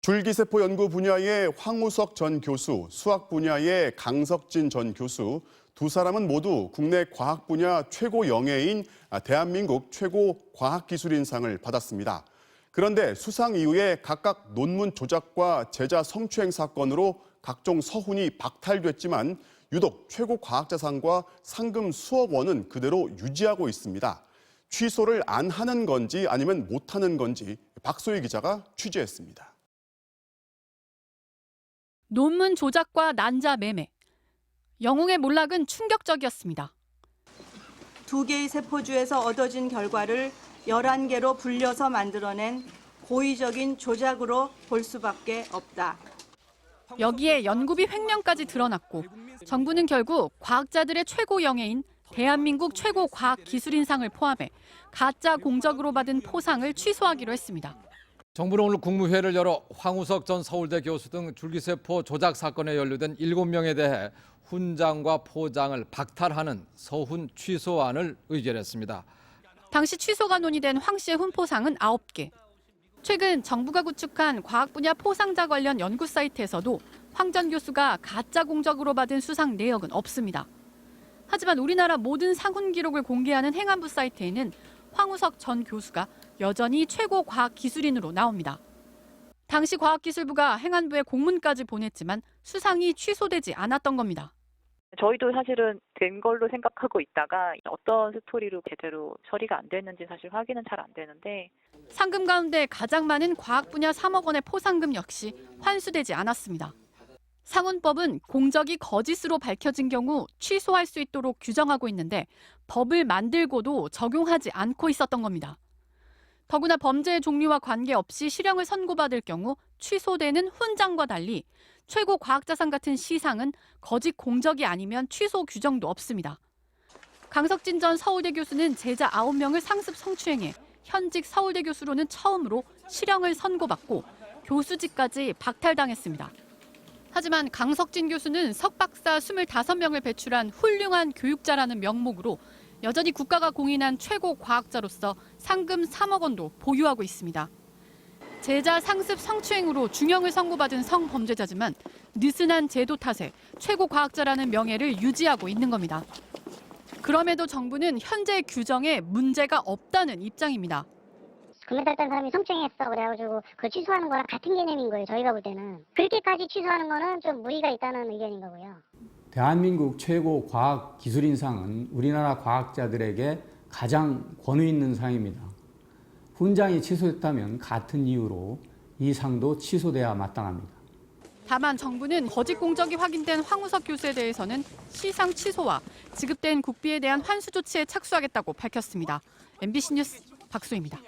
줄기세포 연구 분야의 황우석 전 교수, 수학 분야의 강석진 전 교수, 두 사람은 모두 국내 과학 분야 최고 영예인 대한민국 최고 과학기술인상을 받았습니다. 그런데 수상 이후에 각각 논문 조작과 제자 성추행 사건으로 각종 서훈이 박탈됐지만 유독 최고 과학자상과 상금 수억 원은 그대로 유지하고 있습니다. 취소를 안 하는 건지 아니면 못하는 건지 박소희 기자가 취재했습니다. 논문 조작과 난자 매매. 영웅의 몰락은 충격적이었습니다. 2개의 세포주에서 얻어진 결과를 11개로 불려서 만들어낸 고의적인 조작으로 볼 수밖에 없다. 여기에 연구비 횡령까지 드러났고 정부는 결국 과학자들의 최고 영예인 대한민국 최고 과학기술인상을 포함해 가짜 공적으로 받은 포상을 취소하기로 했습니다. 정부는 오늘 국무회의를 열어 황우석 전 서울대 교수 등 줄기세포 조작 사건에 연루된 7명에 대해 훈장과 포장을 박탈하는 서훈 취소안을 의결했습니다. 당시 취소가 논의된 황 씨의 훈포상은 9개. 최근 정부가 구축한 과학 분야 포상자 관련 연구 사이트에서도 황 전 교수가 가짜 공적으로 받은 수상 내역은 없습니다. 하지만 우리나라 모든 상훈 기록을 공개하는 행안부 사이트에는 황우석 전 교수가 여전히 최고 과학기술인으로 나옵니다. 당시 과학기술부가 행안부에 공문까지 보냈지만 수상이 취소되지 않았던 겁니다. 저희도 사실은 된 걸로 생각하고 있다가 어떤 스토리로 제대로 처리가 안 됐는지 사실 확인은 잘 안 되는데 상금 가운데 가장 많은 과학 분야 3억 원의 포상금 역시 환수되지 않았습니다. 상훈법은 공적이 거짓으로 밝혀진 경우 취소할 수 있도록 규정하고 있는데 법을 만들고도 적용하지 않고 있었던 겁니다. 더구나 범죄의 종류와 관계없이 실형을 선고받을 경우 취소되는 훈장과 달리 최고 과학자상 같은 시상은 거짓 공적이 아니면 취소 규정도 없습니다. 강석진 전 서울대 교수는 제자 9명을 상습 성추행해 현직 서울대 교수로는 처음으로 실형을 선고받고 교수직까지 박탈당했습니다. 하지만 강석진 교수는 석박사 25명을 배출한 훌륭한 교육자라는 명목으로 여전히 국가가 공인한 최고 과학자로서 상금 3억 원도 보유하고 있습니다. 제자 상습 성추행으로 중형을 선고받은 성범죄자지만 느슨한 제도 탓에 최고 과학자라는 명예를 유지하고 있는 겁니다. 그럼에도 정부는 현재 규정에 문제가 없다는 입장입니다. 금메달 딴 사람이 성추행했어 그래가지고 그걸 취소하는 거랑 같은 개념인 거예요. 저희가 볼 때는. 그렇게까지 취소하는 거는 좀 무리가 있다는 의견인 거고요. 대한민국 최고 과학기술인상은 우리나라 과학자들에게 가장 권위 있는 상입니다. 훈장이 취소됐다면 같은 이유로 이 상도 취소돼야 마땅합니다. 다만 정부는 거짓 공적이 확인된 황우석 교수에 대해서는 시상 취소와 지급된 국비에 대한 환수 조치에 착수하겠다고 밝혔습니다. MBC 뉴스 박소희입니다.